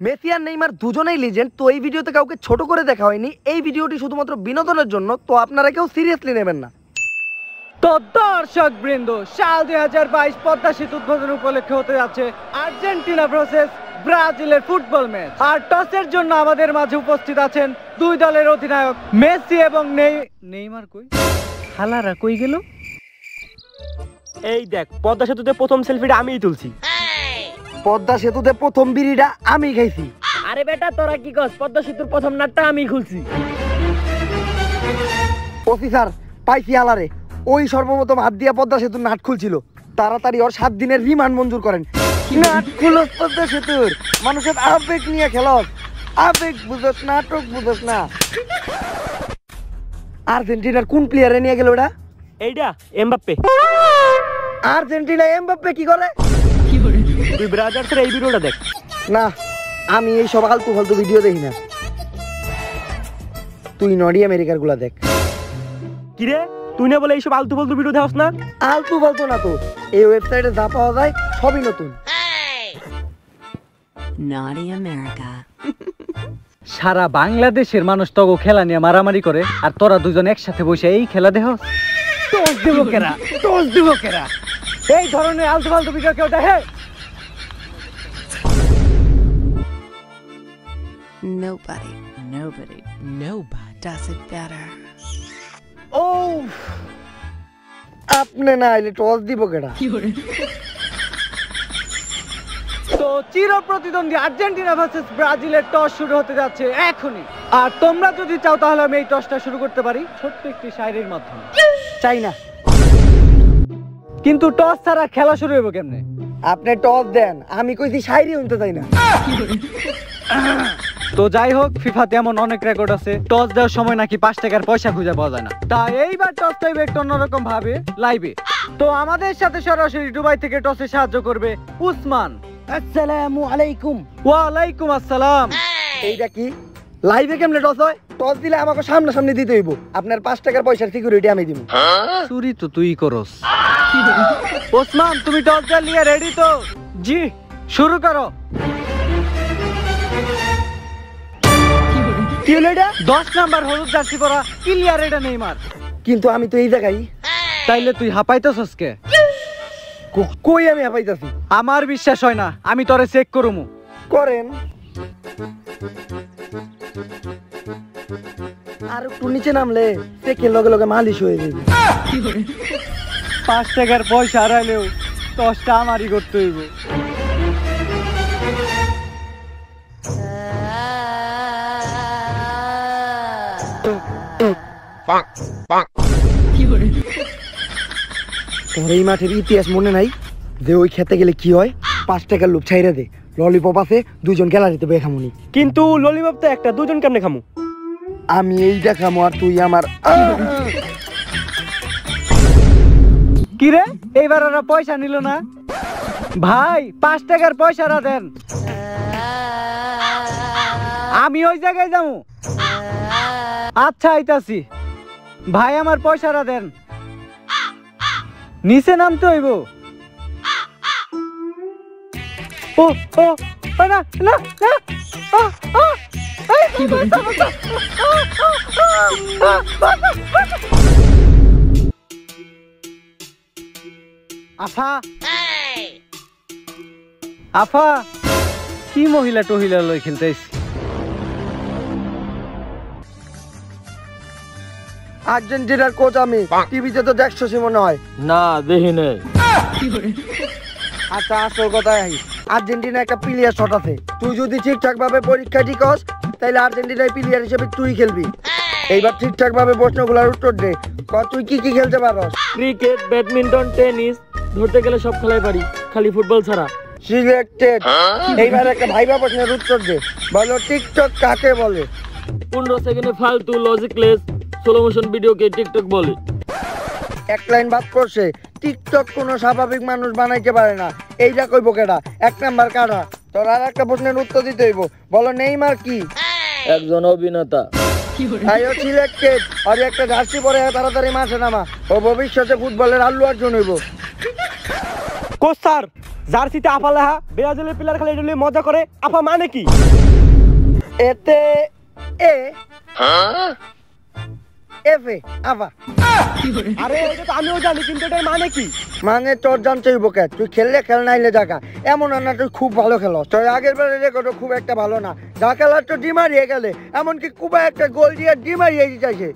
Messi আর Neymar দুজনেই legend, তো এই ভিডিওতে কাউকে ছোট করে দেখা হয়নি। এই ভিডিওটি শুধুমাত্র বিনোদনের জন্য, তো আপনারা কেউ সিরিয়াসলি নেবেন না। তো দর্শক বৃন্দ, সাল 2022 পদ্মা সেতু উদ্বোধন উপলক্ষে হতে যাচ্ছে আর্জেন্টিনা ভার্সেস ব্রাজিলের ফুটবল ম্যাচ। আর টসের জন্য আমাদের মাঝে উপস্থিত আছেন দুই দলের অধিনায়ক মেসি এবং নেইমার। কই হালারা কই গেল? এই দেখ, পদ্মা সেতুতে প্রথম সেলফিটা আমিই তুলছি। পদ্মা সেতুতে প্রথম বিড়িটা আমি খাইছি। আরে বেটা, তোরা কি কস? পদ্মা সেতুর প্রথম নাটটা আমি খুলছি। অফিসার পাইছি আলারে, ওই সর্বপ্রথম হাত দিয়া পদ্মা সেতুর নাট খুলছিল। তাড়াতাড়ি ওর 7 দিনের রিমান্ড মঞ্জুর করেন। নাট খুলো পদ্মা সেতুর, মানুষের আবেগ নিয়ে খেলস। আবেগ বুঝস, নাটক বুঝস না। আর্জেন্টিনার কোন প্লেয়ারে নিয়ে গেল ওটা? এইটা এমবাপ্পে। আর্জেন্টিনা এমবাপ্পে কি করে? তুই ব্রাদার্সের এই ভিডিওটা দেখ। না, আমি এই সব আলতু ফালতু ভিডিও দেখি না। তুই নডি আমেরিকার গুলা দেখ। কি রে, তুই না বলে এইসব আলতু ফালতু ভিডিও দেখাস না? আলতু ফালতু না তো, এই ওয়েবসাইটে যা পাওয়া যায় সবই নতুন। Naughty America. সারা বাংলাদেশের মানুষ তগো খেলা নিয়ে মারামারি করে, আর তোরা দুজন একসাথে বসে এই খেলা দেখ। টস দিব কেরা, টস দিব কেরা? এই ধরনের আলতু ফালতু ভিডিও কেউ দেখে? Nobody does it better. ও, আপনি না আইলে টস দিব কেডা? তো চির প্রতিদ্বন্দ্বী আর্জেন্টিনা ভার্সেস ব্রাজিলের টস শুরু হতে যাচ্ছে এখনই। আর তোমরা যদি চাও তাহলে আমি এই টসটা শুরু করতে পারি ছোট্ট একটি শায়রির মাধ্যমে। চাই না। কিন্তু টস ছাড়া খেলা শুরু হইব কেমনে? আপনি টস দেন, আমি কইছি শায়রি শুনতে চাই না। তো যাই হোক, ফিফাতে এমন অনেক রেকর্ড আছে, টস দেওয়ার সময় নাকি 5 টাকার পয়সা খুঁজে পাওয়া যায় না। তাই এইবার টসটা একটু অন্যরকম ভাবে লাইভে। তো আমাদের সাথে সরাসরি দুবাই থেকে টসে সাহায্য করবে উসমান। আসসালামু আলাইকুম। ওয়ালাইকুম আসসালাম। এইটা কি লাইভে কেমনে টস হয়? টস দিলে আমাকে সামনাসামনি দিতে হইব। আপনার 5 টাকার পয়সার সিকিউরিটি আমি দিব। চুরি তো তুই করস। ওসমান, তুমি টস দেওয়ার লিগে রেডি তো? জি, শুরু করো। কি হলো এটা? 10 নাম্বার হলুদ জার্সি পরা ক্লিয়ার, এটা নেইমার। কিন্তু আমি তো এই জায়গায়। তাইলে তুই হাঁপাইতেছস কে? কই আমি হাঁপাইতাছি? আমার বিশ্বাস হয় না, আমি তোরে চেক করুমু। করেন। আর একটু নিচে নামলে চেকের লগে লগে মালিশ হয়ে যাবে। 5 টাকার পয়সা হারাইলেও টসটা আমারই করতে হইব। তোর এই মাঠের ইতিহাস মনে নাই যে ওই খেতে গেলে কি হয়? 5 টাকার লোক ছাইরা দে, ললিপপ আছে, 2 জন গ্যালারিতে বয়ে খামুনি। কিন্তু ললিপপ তো একটা, 2 জন কেমনে খামু? আমি এইটা খামু আর তুই আমার। কি রে, এইবার ওরা পয়সা নিল না? ভাই, 5 টাকার পয়সাটা দেন, আমি ওই জায়গায় যাবো। আচ্ছা, আইতাছি। ভাই, আমার পয়সাটা দেন। নিচে নামতে হইব। ও ও না না না। আফা, আফা, কি মহিলা টহিলা লই খেলতেছি? আর্জেন্টিনার কোচ আমি, টিভিতে তো দেখছসই মনে হয়। না, দেখি নাই। আচ্ছা, আসল কথায় আর্জেন্টিনা একটা প্লেয়ার শট আছে। তুই যদি ঠিকঠাক ভাবে পরীক্ষা ঠিক হস, তাহলে আর্জেন্টিনার প্লেয়ার হিসেবে তুই খেলবি। এইবার ঠিকঠাক ভাবে প্রশ্নগুলোর উত্তর দে। তুই কি কি খেলতে পারস? ক্রিকেট, ব্যাডমিন্টন, টেনিস, ধরতে গেলে সব খেলাই পারি, খালি ফুটবল ছাড়া। সিলেক্টেড। এইবার একটা ভাইবা প্রশ্নের উত্তর দে। বলো, টিকটক কাকে বলে? 15 সেকেন্ডে ফালতু লজিকলেস স্লো মোশন ভিডিওকে টিকটক বলে। এক লাইন বাদ করছে, টিকটক কোনো স্বাভাবিক মানুষ বানাইতে পারে না। এইটা কইব কেডা? 1 নাম্বার কাটা। তোর আর একটা প্রশ্নের উত্তর দিতে হইব। বলো, নেইমার কি? একজন অভিনেতা। আইও সিলেক্টেড। আর একটা জার্সি পরে তাড়াতাড়ি মাঠে নামা। ও ভবিষ্যতে ফুটবলের আল্লু অর্জুন হইব। কোচ স্যার, জার্সিতে আফা লেখা, ব্রাজিলের প্লেয়ার খালি এটা মজা করে, আফা মানে কি? এতে এ এফে আফা। আরে এটা তো আমিও জানি, কিন্তু এটা মানে কি? মানে তোর জানতে হইব কে, তুই খেললে খেল নাইলে জায়গা। এমন না তুই খুব ভালো খেলো, তোর আগের বারে রেকর্ড খুব একটা ভালো না। যা খেলার তো ডিমারিয়ে গেলে, এমনকি কুবা একটা গোল দিয়ে ডিমারিয়ে দিতেছে।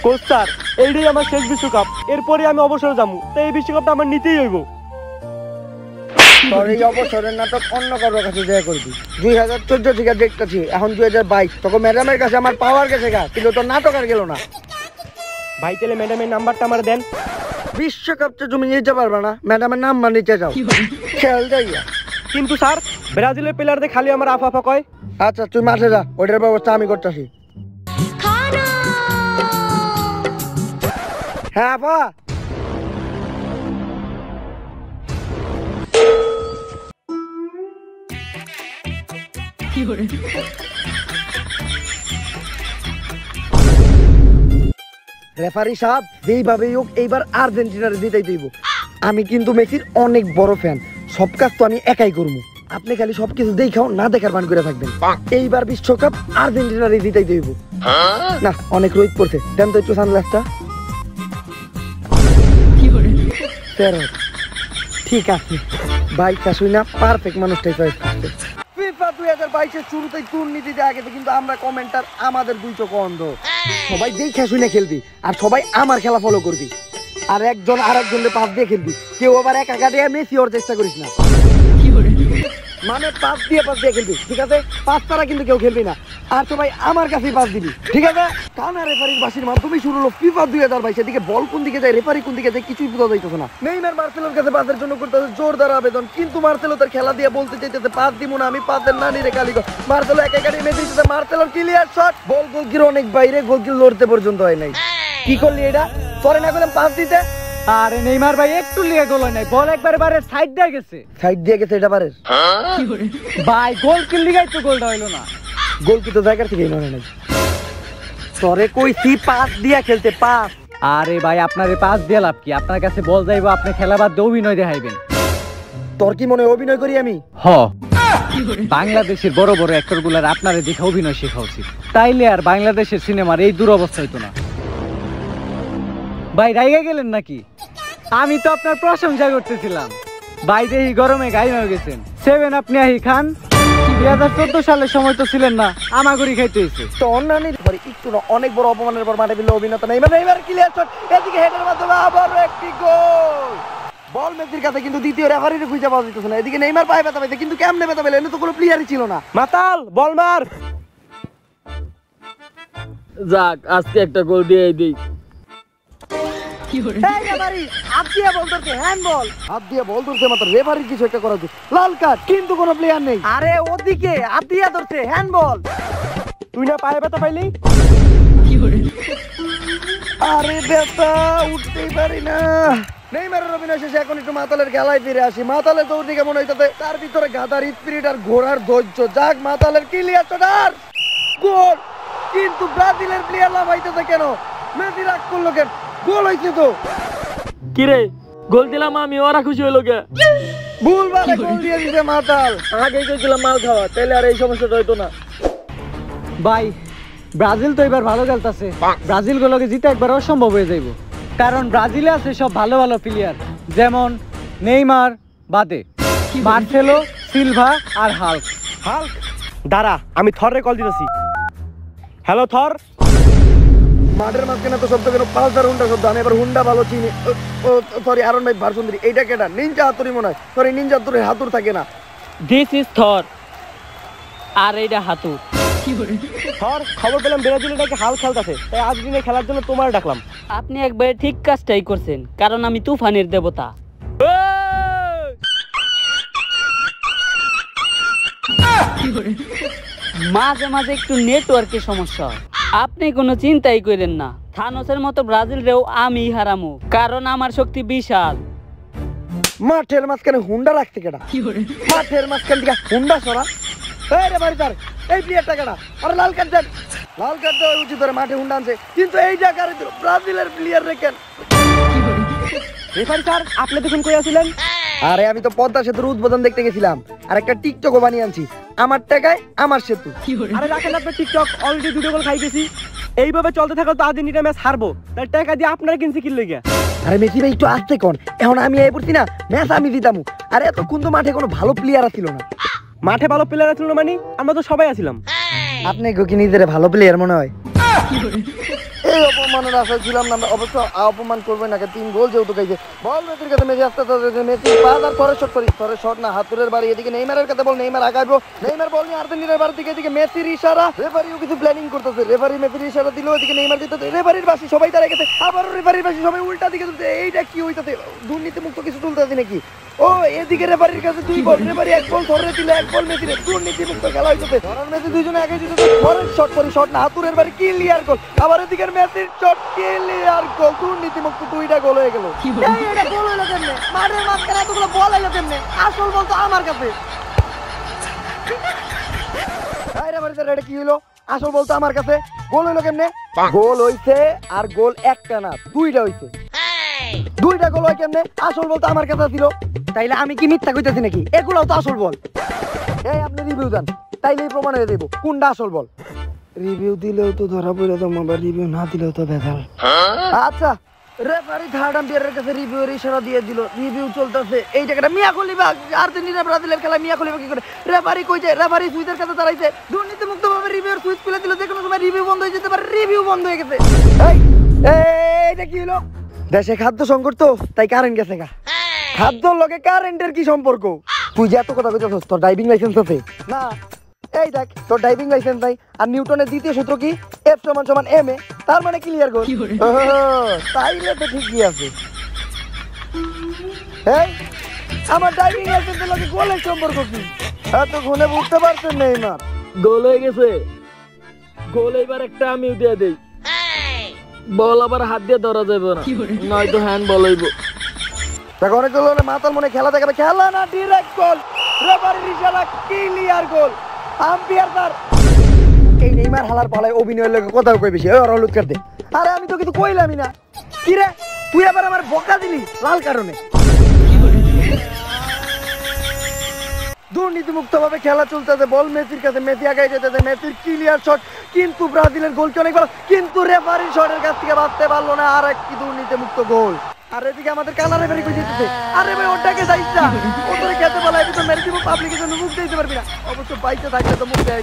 কোচ স্যার, এইটাই আমার শেষ বিশ্বকাপ, এরপরে আমি অবসর যাবো, তো এই বিশ্বকাপটা আমার নিতেই হইব। তোর এই অবসরের নাটক অন্য কারোর কাছে দেয়া করবি। 2014 থেকে দেখতেছি, এখন 2022। তোকে ম্যাডামের কাছে আমার পাওয়ার গেছে গা, কিন্তু তোর নাটক আর গেল না। ভাই তাহলে ম্যাডামের নাম্বারটা আমার দেন। বিশ্বকাপটা তুমি নিতে পারবে না, ম্যাডামের নাম্বার নিতে যাও, খেল যাইয়া। কিন্তু স্যার, ব্রাজিলের প্লেয়ারদের খালি আমার আফা আফা কয়। আচ্ছা তুই মাঠে যা, ওইটার ব্যবস্থা আমি করতেছি। হ্যাঁ আপা। রেফারি সাহেব, যেইভাবেই হোক এইবার আর্জেন্টিনারে জিতাই দিব। আমি কিন্তু মেসির অনেক বড় ফ্যান, সব কাজ তো আমি একাই করবো। আপনি খালি সবকিছু দেখাও, না দেখার বান করে থাকবেন। এইবার বিশ্বকাপ আর্জেন্টিনারে জিতাই দিব। না, অনেক রোদ পড়ছে, দেন তো একটু সানগ্লাসটা। ঠিক আছে ভাই, কাশুই না পারফেক্ট মানুষটাই চয়েস করছে। ফিফা 2022 এর শুরুতেই দুর্নীতিতে আগে কিন্তু আমরা কমেন্টার আমাদের দুই চোখ অন্ধ। সবাই যেই খেসুই খেলবি, আর সবাই আমার খেলা ফলো করবি, আর একজন আরেকজনের পাস দিয়ে খেলবি। কেউ আবার একা একা দিয়ে মেসি ওর চেষ্টা করিস না। মানে পাস দিয়ে খেলবি, ঠিক আছে? পাস ছাড়া কিন্তু কেউ খেলবি না, আর সবাই আমার কাছেই পাস দিবি, ঠিক আছে? কানা রেফারির বাসির মাধ্যমে শুরু হলো ফিফা 2022। এদিকে বল কোন দিকে যায়, রেফারি কোন দিকে যায়, কিছুই বোঝা যাইতেছে না। নেইমার মার্সেলোর কাছে পাসের জন্য করতেছে জোরদার আবেদন, কিন্তু মার্সেলো তার খেলা দিয়ে বলতে চাইতেছে পাস দিব না, আমি পাসের না নিরে কালিগো। মার্সেলো একা একা মেসি দিতেছে, মার্সেলোর ক্লিয়ার শট, বল গোলকির অনেক বাইরে, গোলকির লড়তে পর্যন্ত হয় নাই। কি করলি এটা? পরে না করলাম পাস দিতে। আরে নেইমার ভাই একটু লিয়ে গোল হয় নাই, বল একবারে বারে সাইড দিয়ে গেছে। সাইড দিয়ে গেছে এটা পারে ভাই, গোল কিল লিগাই তো গোলটা হইলো না। গোল কি তো জায়গার থেকে নয় নাই। তোরে কইছি পাস দিয়া খেলতে, পাস। আরে ভাই, আপনারে পাস দিয়ে লাভ কি? আপনার কাছে বল যাইবো, আপনি খেলা বাদ দিয়ে অভিনয় দেখাইবেন। তোর কি মনে হয় অভিনয় করি আমি? হ, বাংলাদেশের বড় বড় অ্যাক্টর গুলার আপনারে দেখে অভিনয় শেখা উচিত, তাইলে আর বাংলাদেশের সিনেমার এই দুরবস্থা হইতো না। ভাই রাইগা গেলেন নাকি? আমি তো আপনার প্রশংসা করতেছিলাম। ভাই দেখি গরমে গাই হয়ে গেছেন। 7 আপনি আহি খান। 2014 সালের সময় তো ছিলেন না, আমাগরি খাইতে হয়েছে। তো অন্যান্য একটু না, অনেক বড় অপমানের পর মাঠে বিল অভিনেতা নেইমার, নেইমার ক্লিয়ার শট, এদিকে হেডের মাধ্যমে আবার একটি গোল। বল মেসির কাছে, কিন্তু দ্বিতীয় রেফারির খুঁজে পাওয়া যেতেছে না। এদিকে নেইমার পায়ে ব্যথা পাইছে, কিন্তু কেমনে ব্যথা পেলে? এনে তো কোনো প্লেয়ারই ছিল না। মাতাল, বল মার। যাক, আজকে একটা গোল দিয়ে দিই। এই রেফারি হাত দিয়ে বল ধরছে, হ্যান্ডবল। হাত দিয়ে বল ধরছে মাত্র রেফারির কিছু একটা করা উচিত। লাল কার্ড, কিন্তু কোনো প্লেয়ার নেই। আরে ওদিকে হাত দিয়ে ধরছে, হ্যান্ডবল। তুই না পায়ে ব্যথা পাইলি? আরে ব্যথা, উঠতেই পারি না। নেইমারের অভিনয় শেষে এখন একটু মাতালের খেলায় ফিরে আসি। মাতালের দৌড় দিকে মনে হইতেছে তার ভিতরে গাধার স্পিরিট আর ঘোড়ার ধৈর্য। যাক, মাতালের ক্লিয়ার শট আর গোল। কিন্তু ব্রাজিলের প্লেয়ার লাফাইতেছে কেন? মেসি রাগ করলো কেন? গোল হইছে তো। কিরে, গোল দিলাম আমি, ওরা খুশি হইলো কে? ভুলভাবে গোল দিয়ে দিছে মাতাল। আগে গেছিলাম মাল খাওয়া, তাইলে আর এই সমস্যাটা হইতো না। ভাই, ব্রাজিল তো এবার ভালো খেলতেছে। ব্রাজিল গুলোকে জিতে একবার অসম্ভব হয়ে যাইব, কারণ ব্রাজিলে আছে সব ভালো ভালো প্লেয়ার, যেমন নেইমার বাদে মার্সেলো, সিলভা আর হাল্ক। হাল্ক, দাঁড়া, আমি থরে কল দিতেছি। হ্যালো থর। মাঠের মাঝখানে তো শব্দ কেন? পালসার হুন্ডা শব্দ। আমি এবার হুন্ডা ভালো চিনি। সরি, আরন ভাই ভারসুন্দরী। এইটা কেটা? নিনজা হাতুড়ি মনে হয়। সরি, নিনজা হাতুড়ি হাতুর থাকে না। দিস ইজ থর, আর এইটা হাতু। থর, খবর পেলাম ব্রাজিলে নাকি হাল খেলতেছে, তাই আজ দিনে খেলার জন্য তোমার ডাকলাম। আপনি একবারে ঠিক কাজটাই করছেন, কারণ আমি তুফানের দেবতা। মাঝে মাঝে একটু নেটওয়ার্কের সমস্যা হয়, আপনি কোনো চিন্তাই করেন না। থানোসের মতো ব্রাজিল রেও আমি হারামু, কারণ আমার শক্তি বিশাল। মাঠের মাঝখানে হুন্ডা রাখছে কেটা? মাঠের মাঝখান থেকে হুন্ডা সরা। এই রে বাড়ি তার, এই প্লেয়ারটা কেটা? আরে লাল কার্ড দেন। লাল কার্ড দেওয়া উচিত, ধরে মাঠে হুন্ডা আনছে, কিন্তু এই জায়গায় ব্রাজিলের প্লেয়ার রেখেন। রেফারি স্যার, আপনি তখন কই আছিলেন? আরে আমি তো পদ্মা সেতুর উদ্বোধন দেখতে গেছিলাম, আর একটা টিকটকও বানিয়ে আনছি। আমার টাকায় আমার সেতু। আরে রাখেন আপনার টিকটক, অলরেডি 2 গোল খাই গেছি। এইভাবে চলতে থাকলে তো আর্জেন্টিনা ম্যাচ হারবো। তাই টাকা দিয়ে আপনারা কিনছি কি লইগা? আরে মেসি ভাই একটু আসতে কোন, এখন আমি এই পড়ছি না, ম্যাচ আমি জিতামু। আরে এতক্ষণ তো মাঠে কোনো ভালো প্লেয়ার ছিল না। মাঠে ভালো প্লেয়ার ছিল না মানে? আমরা তো সবাই আছিলাম। আপনি কি নিজের ভালো প্লেয়ার মনে হয়? এই অপমানের আশা ছিলাম না, অবশ্য অপমান করবে না। 3 গোল যেহেতু খাইছে, বল মেসির কাছে, মেসি আসতে মেসি পাস আর পরে শট করি, পরে শট না, হাতুরের বাড়ি। এদিকে নেইমারের কাছে বল, নেইমার আগাইবো, নেইমার বল নিয়ে আর্জেন্টিনার বাড়ির দিকে, এদিকে মেসির ইশারা, রেফারিও কিছু প্ল্যানিং করতেছে। রেফারি মেসির ইশারা দিল, এদিকে নেইমার দিতেছে, রেফারির বাসি সবাই দাঁড়ায় গেছে, আবারও রেফারির বাসি সবাই উল্টা দিকে তুলছে। এইটা কি হইতাছে? দুর্নীতি মুক্ত কিছু তুলতেছে নাকি? ও এদিকে রেফারির কাছে 2 বল, রেফারি 1 বল ধরে দিল, 1 বল মেসির। দুর্নীতি মুক্ত খেলা হইতাছে। ধরার মেসি দুইজনে আগে দিতেছে, পরে শট করি, শট না, হাতুরের বাড়ি ক্লিয়ার গোল। আবার এদিকে মেসির শট ক্লিয়ার গোল, দুর্নীতি মুক্ত 2টা গোল হয়ে গেল। এই এটা গোল হলো কেমনে? মাঠের মাঝখানে এতগুলো বল হলো কেমনে? আসল বল তো আমার কাছে। এই রেফারি স্যার, এটা কি হলো? আসল বল তো আমার কাছে, গোল হলো কেমনে? গোল হইছে, আর গোল একটা না 2টা হইছে। 2টা গোল হয় কেমনে? আসল বল তো আমার কাছে ছিল। তাইলে আমি কি মিথ্যা কইতেছি নাকি? এগুলাও তো আসল বল। এই আপনি রিভিউ দেন, তাইলেই প্রমাণ হয়ে দেব কোনটা আসল বল। রিভিউ দিলেও তো ধরা পড়ে তো, আবার রিভিউ না দিলেও তো ভেজাল। আচ্ছা, রেফারি থার্ড আম্পায়ারের কাছে রিভিউর ইশারা দিয়ে দিল, রিভিউ চলতেছে। এই জায়গাটা মিয়া খলিফা, আর্জেন্টিনা ব্রাজিলের খেলা মিয়া খলিফা কি করে? রেফারি কইছে, রেফারি সুইচের কাছে দাঁড়াইছে, দুর্নীতি মুক্ত ভাবে রিভিউর সুইচ খুলে দিল, যে কোনো সময় রিভিউ বন্ধ হয়ে যেতে পারে। রিভিউ বন্ধ হয়ে গেছে। এই এইটা কি হলো? দেশে খাদ্য সংকট তো, তাই কারেন্ট গেছে গা। খাদ্যর লগে কারেন্টের কি সম্পর্ক? তুই যে এত কথা কইতেছস, তোর ড্রাইভিং লাইসেন্স আছে না? এই দেখ, তোর ড্রাইভিং লাইসেন্স নাই। আর নিউটনের দ্বিতীয় সূত্র কি? F = ma, তার মানে ক্লিয়ার গোল। তাইলে তো ঠিকই আছে। এই আমার ড্রাইভিং লাইসেন্সের লগে গোলের সম্পর্ক কি? এত গুনে বুঝতে পারছেন না? এবার গোল হয়ে গেছে। গোল এবার একটা আমি দিয়ে দেই। বল আবার হাত দিয়ে ধরা যাবে না, নয়তো হ্যান্ড বল হইব। দেখো অনেক গোল হলে মাতাল মনে খেলা দেখাবে, খেলা না, ডিরেক্ট গোল। রেফারির ইশারা, ক্লিয়ার গোল। আম্পায়ার স্যার, এই নেইমার হালার পালায় অভিনয়ের লগে কথাও কই বেশি। ওর হলুদ কার্ড দে। আরে আমি তো কিছু কইলামই না। কি রে, তুই আবার আমার বকা দিলি লাল কারণে? দুর্নীতি মুক্ত ভাবে খেলা চলতেছে, বল মেসির কাছে, মেসি আগাই যেতেছে, মেসির ক্লিয়ার শট, কিন্তু ব্রাজিলের গোলটি অনেক ভালো, কিন্তু রেফারির শটের কাছ থেকে বাঁচতে পারলো না। আর একটি দুর্নীতি মুক্ত গোল। আর এদিকে আমাদের কানা রেফারি কই দিতেছে, আরে ভাই ওটাকে যাইছ না, ওদের খেতে বলা এটা তো মেরে দিব, পাবলিকের জন্য মুখ দিতে পারবি না। অবশ্য বাইতে থাকলে তো মুখ দেয়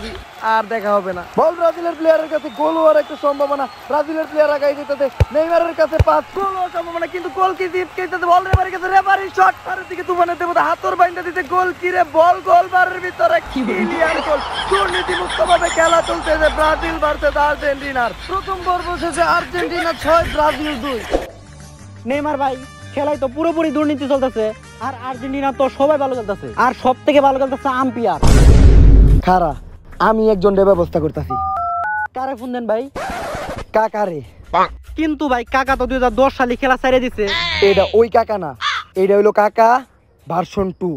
আর দেখা হবে না। বল ব্রাজিলের প্লেয়ারের কাছে, গোল হওয়ার একটা সম্ভাবনা। ব্রাজিলের প্লেয়ার আগাই যেতেছে, নেইমারের কাছে পাস, গোল হওয়ার সম্ভাবনা, কিন্তু গোল কি জিত খেতেছে। বল রেফারির কাছে, রেফারি শট, আর এদিকে তুফানের দেবতা হাতর বাইন্দা দিতে, গোল কি রে? বল গোল বারের ভিতরে ক্লিয়ার গোল। দুর্নীতি মুক্ত ভাবে খেলা চলতেছে ব্রাজিল ভার্সেস আর্জেন্টিনার। প্রথম পর্ব শেষে আর্জেন্টিনা 6, ব্রাজিল 2। নেইমার ভাই, খেলায় তো পুরোপুরি দুর্নীতি চলতেছে, আর আর্জেন্টিনা তো সবাই ভালো খেলতেছে, আর সব থেকে ভালো খেলতেছে আম্পায়ার। খারা, আমি একজনের ব্যবস্থা করতেছি। কারে ফোন দেন ভাই? কাকারে। কিন্তু ভাই কাকা তো 2010 সালে খেলা ছেড়ে দিছে। এটা ওই কাকা না, এটা হইলো কাকা ভার্সন 2।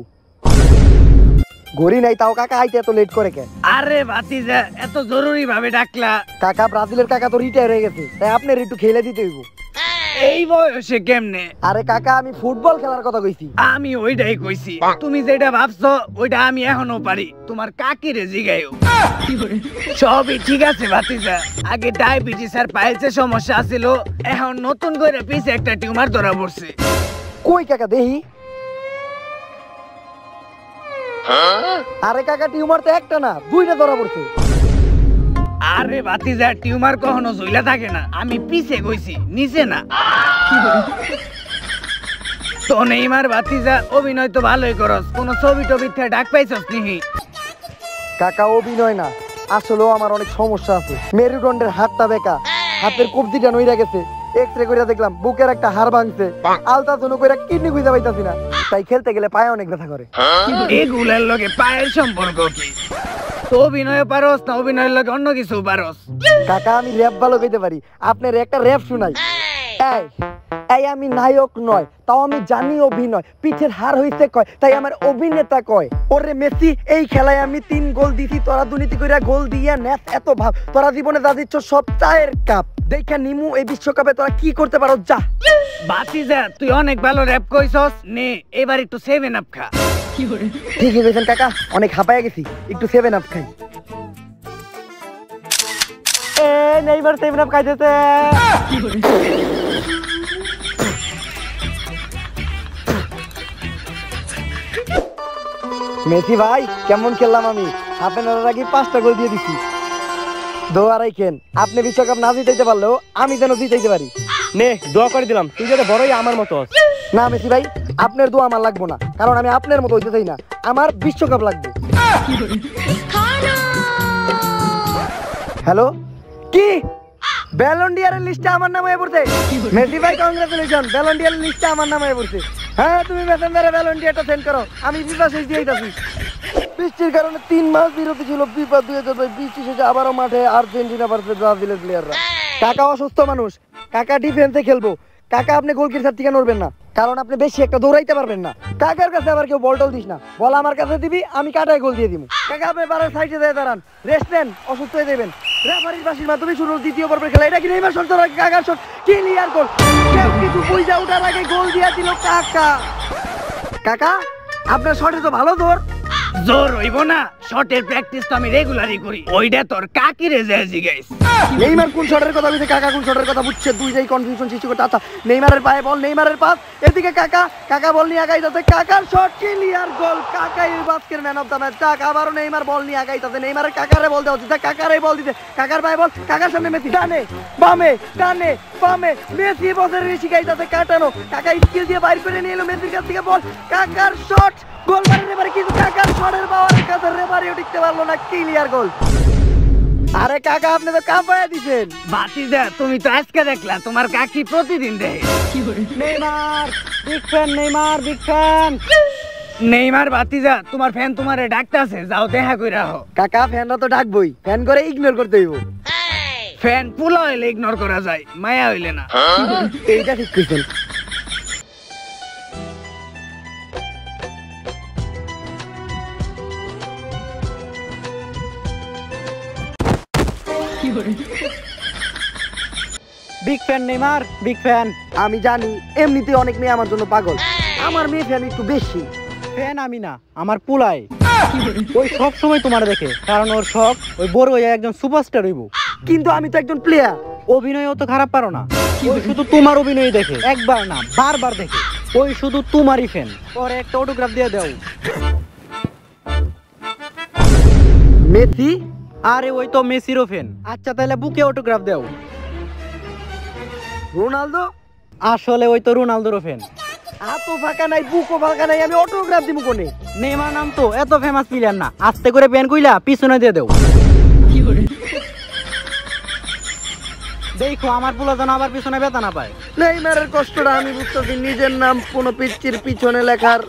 গড়ি নাই তাও কাকা আইতে এত লেট করে কেন? আরে ভাতিজা, এত জরুরি ভাবে ডাকলা? কাকা ব্রাজিলের কাকা তো রিটায়ার হয়ে গেছে, তাই আপনার একটু খেলে দিতে হইব। এই বয়সে কেমনে? আরে কাকা, আমি ফুটবল খেলার কথা কইছি। আমি ওইটাই কইছি, তুমি যেটা ভাবছো ওইটা আমি এখনো পারি। তোমার কাকিরে জিগাইও। সবই ঠিক আছে ভাতিজা, আগে ডায়াবেটিস আর পাইলসের সমস্যা আছিল, এখন নতুন করে পিছে একটা টিউমার ধরা পড়ছে। কই কাকা দেহি? আরে কাকা, টিউমার তো একটা না, 2টা ধরা পড়ছে। আরে ভাতিজা, টিউমার কখনো ঝুলা থাকে না, আমি পিছে কইছি, নিচে না। তো নেইমার ভাতিজা, অভিনয় তো ভালোই করস, কোন ছবি টবি থেকে ডাক পাইছস নিহি? কাকা অভিনয় না, আসলেও আমার অনেক সমস্যা আছে। মেরুদণ্ডের হাতটা বেঁকা, হাতের কবজিটা নইরা গেছে, এক্সরে করে দেখলাম বুকের একটা হাড় ভাঙছে, আলট্রাসাউন্ড করে কিডনি খুঁজে পাইতাছি না, তাই খেলতে গেলে পায়ে অনেক ব্যথা করে। এগুলার লগে পায়ের সম্পর্ক কি? তো অভিনয় পারস না অভিনয়ের লগে অন্য কিছু পারস? কাকা, আমি র‍্যাপ ভালো গাইতে পারি, আপনার একটা র‍্যাপ শুনাই। এই এই আমি নায়ক নয়, তাও আমি জানি অভিনয়, পিঠের হার হইছে কয় তাই আমার অভিনেতা কয়। ওরে মেসি এই খেলায় আমি 3 গোল দিছি, তোরা দুর্নীতি কইরা গোল দিয়া নেস এত ভাব, তোরা জীবনে যা দিচ্ছ সব চায়ের কাপ, দেখা নিমু এই বিশ্বকাপে তোরা কি করতে পারো যা। বাতিজা তুই অনেক ভালো র‍্যাপ কইছস, নে এবার একটু 7 আপ খা। ঠিকই কইছেন কাকা, অনেক হাঁপায়া গেছি, একটু 7 আপ খাই। এ নেইমার 7 আপ খাইতেছে। মেসি ভাই কেমন খেললাম আমি, হাফ এন আওয়ারের আগে 5টা গোল দিয়ে দিছি। দোয়া রাখেন আপনি বিশ্বকাপ না জিতাইতে পারলেও আমি যেন জিতাইতে পারি। নে দোয়া করে দিলাম, তুই যাতে বড়ই আমার মতো হস। না মেসি ভাই আপনার দোয়া আমার লাগবো না, কারণ আমি আপনার মতো হইতে চাই না, আমার বিশ্বকাপ লাগবে। হ্যালো কি ব্যালন ডিয়ারের লিস্টে আমার নাম হয়ে পড়ছে? মেসি ভাই কংগ্রাচুলেশন, ব্যালন ডিয়ারের লিস্টে আমার নাম হয়ে পড়ছে। হ্যাঁ তুমি মেসেঞ্জারে ব্যালন ডিয়ারটা সেন্ড করো, আমি ফিফা শেষ দিয়ে দিতেছি। বৃষ্টির কারণে 3 মাস বিরতি ছিল ফিফা 2022 শেষে আবারও মাঠে আর্জেন্টিনা ভার্সেস ব্রাজিলের প্লেয়াররা। কাকা অসুস্থ মানুষ, কাকা ডিফেন্সে খেলবো, কাকা আপনি গোলকিপার থেকে নড়বেন না, কারণ আপনি বেশি একটা দৌড়াইতে পারবেন না। কাকার কাছে আবার কেউ বলটাও দিস না, বল আমার কাছে দিবি, আমি কাটায় গোল দিয়ে দিব। কাকা আপনি বারের সাইডে দিয়ে দাঁড়ান, রেস্ট নেন, অসুস্থ হয়ে যাবেন। রেফারির বাঁশির মাধ্যমে শুরু দ্বিতীয় পর্বের খেলা, এটা কি নেইমার শট ধরে কাকার শট ক্লিয়ার গোল, কেউ কিছু বুঝা ওঠার আগে গোল দিয়ে দিল কাকা। কাকা আপনার শটে তো ভালো দৌড়। জোর হইব না, শটের প্র্যাকটিস তো আমি রেগুলারই করি, ওইটা তোর কাকিরে যায় জিগাইস। নেইমার কোন শটের কথা বলছে, কাকা কোন শটের কথা বুঝছে, দুইটাই কনফিউশন সৃষ্টি করতে। আচ্ছা নেইমারের পায়ে বল, নেইমারের পাস, এদিকে কাকা, কাকা বল নিয়ে আগাইতেছে, কাকার শট ক্লিয়ার গোল, কাকাই বাস্কের ম্যান অফ দ্য ম্যাচ। যাক আবারও নেইমার বল নিয়ে আগাইতেছে, নেইমারের কাকারে বল দেওয়া উচিত, কাকারে বল দিতে, কাকার পায়ে বল, কাকার সামনে মেসি, ডানে বামে ডানে বামে মেসি বসে শিখাইতেছে কাটানো, কাকা স্কিল দিয়ে বাইর করে নিয়ে এলো মেসির কাছ থেকে বল, কাকার শট গোল মারে রেফারি, কিন্তু কাকার শটের পাওয়ারের কাছে রেফারিও টিকতে পারলো না, ক্লিয়ার গোল। আরে কাকা আপনি তো কাঁপায়া দিছেন। বাতিজা তুমি তো আজকে দেখলা, তোমার কাকি প্রতিদিন দেয়। Neymar big fan, Neymar big fan. Neymar বাতিজা তোমার ফ্যান তোমারে ডাকতাছে, যাও দেখা কইরা হও। কাকা ফ্যানরা তো ডাকবই, ফ্যান করে ইগনোর করতে হইব। ফ্যান পুলা হইলে ইগনোর করা যায়, মায়া হইলে না। এইটা ঠিক কইছেন। Big fan Neymar, big fan. আমি জানি এমনিতে অনেক মেয়ে আমার জন্য পাগল, আমার মেয়ে ফ্যান একটু বেশি। ফ্যান আমি না, আমার পুলাই। ওই সব সময় তোমার দেখে, কারণ ওর শখ ওই বড় হয়ে একজন সুপারস্টার হইব। কিন্তু আমি তো একজন প্লেয়ার। অভিনয়ও তো খারাপ পারো না, ওই শুধু তোমার অভিনয় দেখে, একবার না বারবার দেখে, ওই শুধু তোমারই ফ্যান। ওর একটা অটোগ্রাফ দিয়ে দাও। মেসি? আরে ওই তো মেসিরও ফ্যান। আচ্ছা তাহলে বুকে অটোগ্রাফ দাও। রোনালদো? আসলে ওই তো রোনালদোর ফ্যান। হাতও ফাঁকা নাই, বুকও ফাঁকা নাই, আমি অটোগ্রাফ দিব কোনে? নেইমার নাম তো এত ফেমাস প্লেয়ার না, আস্তে করে প্যান কইলা পিছনে দিয়ে দাও। দেখো আমার পোলা যেন আবার পিছনে ব্যথা না পায়। নেইমারের কষ্টটা আমি বুঝতেছি, নিজের নাম কোনো পিচ্চির পিছনে লেখার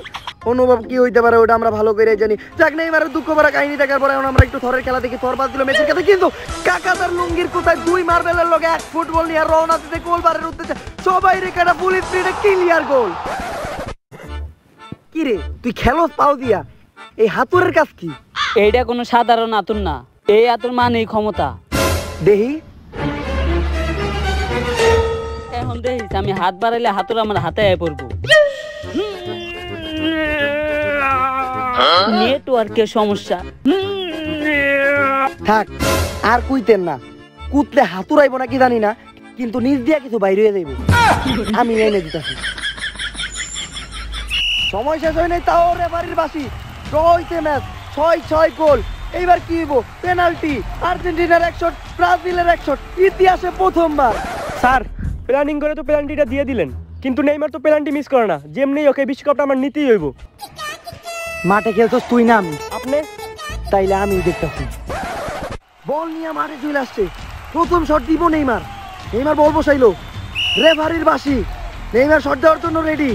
অনুভব কি হইতে পারে ওটা আমরা ভালো করে জানি। যাক নেইমারের দুঃখ ভরা কাহিনী দেখার পরে আমরা একটু থরের খেলা দেখি, থর বাদ দিল মেসির কাছে, কিন্তু কাকা তার লুঙ্গির কোথায় 2 মার্বেলের লগে 1 ফুটবল নিয়ে রওনা দিতে গোলবারের উদ্দেশ্যে, সবাই রেখাটা পুলিশ স্পিডে ক্লিয়ার গোল। কি রে তুই খেলোস পাও দিয়া, এই হাতুরের কাজ কি? এইটা কোনো সাধারণ আতুর না, এই আতুর মানেই ক্ষমতা। দেহি এখন দেখিস আমি হাত বাড়াইলে হাতুর আমার হাতে আয় পড়বো। নেটওয়ার্কের সমস্যা। থাক আর কুইতেন না, কুতলে হাতুরাইব না কি জানি না, কিন্তু নিজ দিয়া কিছু বাইরে হয়ে যাইব, আমি এনে দিতেছি। সময় শেষ হয় নাই, তাও রেফারির বাঁশি, ড্রইতে ম্যাচ, 6-6 গোল। এইবার কি হইব? পেনাল্টি, আর্জেন্টিনার 1 শট, ব্রাজিলের 1 শট, ইতিহাসে প্রথমবার। স্যার প্ল্যানিং করে তো পেনাল্টিটা দিয়ে দিলেন, কিন্তু নেইমার তো পেনাল্টি মিস করে না, যেমনি ওকে বিশ্বকাপটা আমার নিতেই হইব। মাঠে খেলছস তুই না আমি? আপনি? তাইলে আমি দেখতেছি। বল নিয়ে মাঠে চলে আসছে, প্রথম শট দিব নেইমার, নেইমার বল বসাইলো, রেফারির বাঁশি, নেইমার শট দেওয়ার জন্য রেডি,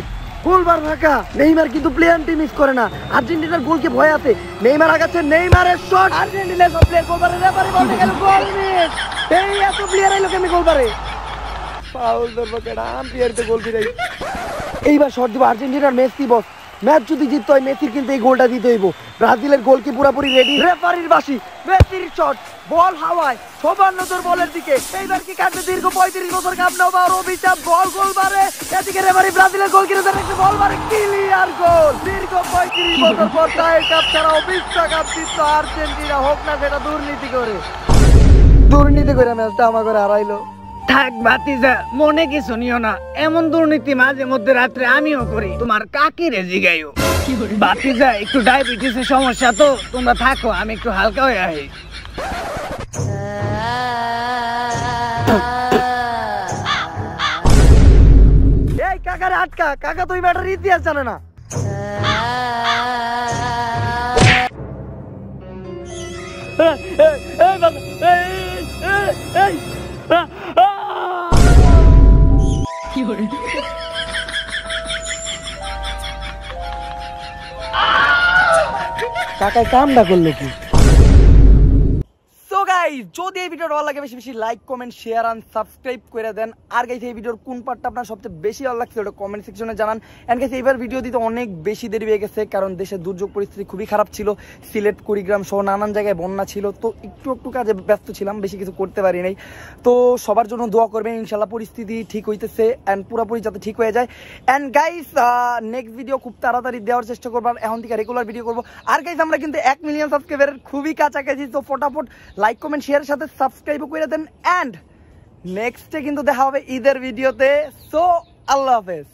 গোলবার ফাঁকা। নেইমার কিন্তু প্লেয়ারটি মিস করে না, আর্জেন্টিনার গোলকে ভয় আছে। নেইমার আগাচ্ছে, নেইমারের শট, আর্জেন্টিনার সব প্লেয়ার গোলবারে, রেফারি বলতে গেল গোল মিস। এই এত প্লেয়ার আইলো কেমনে গোলবারে? ফাউল ধরবো কেডা আম্পায়ার তো গোল ফিরাই এইবার শট দিব আর্জেন্টিনার মেসি বস ম্যাচ যদি জিততে হয় মেসির কিন্তু এই গোলটা দিতে হইব ব্রাজিলের গোল কি পুরোপুরি রেডি রেফারির বাঁশি মেসির শট বল হাওয়ায় সবার নজর বলের দিকে এইবার কি কাটবে দীর্ঘ 35 বছর কাপ নাও বা অভিশাপ বল গোল মারে এদিকে রেফারি ব্রাজিলের গোল কিনে দেন একটা বল মারে ক্লিয়ার গোল দীর্ঘ 35 বছর পর টাই কাপ ছাড়া বিশ্বকাপ জিতল আর্জেন্টিনা হোক না সেটা দুর্নীতি করে ম্যাচটা আমার করে হারাইলো থাক ভাতিজা মনে কিছু নিও না এমন দুর্নীতি মাঝে মধ্যে রাত্রে আমিও করি তোমার কাকিরে জিগাইও ভাতিজা একটু ডায়াবেটিসের সমস্যা তো তোমরা থাকো আমি একটু হালকা হয়ে আহি এই কাকারে আটকা কাকা তো এই ম্যাটার ইতিহাস জানে না কাকায় কামটা করলো কি সো গাইস যদি এই ভিডিওটা ভালো লাগে বেশি বেশি like comment share and subscribe করে দেন আর গাইস এই ভিডিওর কোন পার্টটা আপনার সবচেয়ে বেশি ভালো লাগছে ওটা কমেন্ট সেকশনে জানান এন্ড গাইস এইবার ভিডিও দিতে অনেক বেশি দেরি হয়ে গেছে কারণ দেশের দুর্যোগ পরিস্থিতি খুবই খারাপ ছিল সিলেট কুড়িগ্রাম সহ নানান জায়গায় বন্যা ছিল তো একটু কাজে ব্যস্ত ছিলাম বেশি কিছু করতে পারি নাই তো সবার জন্য দোয়া করবেন ইনশাআল্লাহ পরিস্থিতি ঠিক হইতেছে এন্ড পুরোপুরি যাতে ঠিক হয়ে যায় এন্ড গাইস নেক্সট ভিডিও খুব তাড়াতাড়ি দেওয়ার চেষ্টা করব এখন থেকে রেগুলার ভিডিও করব আর গাইস আমরা কিন্তু 1 মিলিয়ন সাবস্ক্রাইবারের খুবই কাছাকাছি তো ফটাফট লাইক কমেন্ট শেয়ারের সাথে সাবস্ক্রাইব করে দেন এন্ড নেক্সটে কিন্তু দেখা হবে ঈদের ভিডিওতে সো আল্লাহ হাফেজ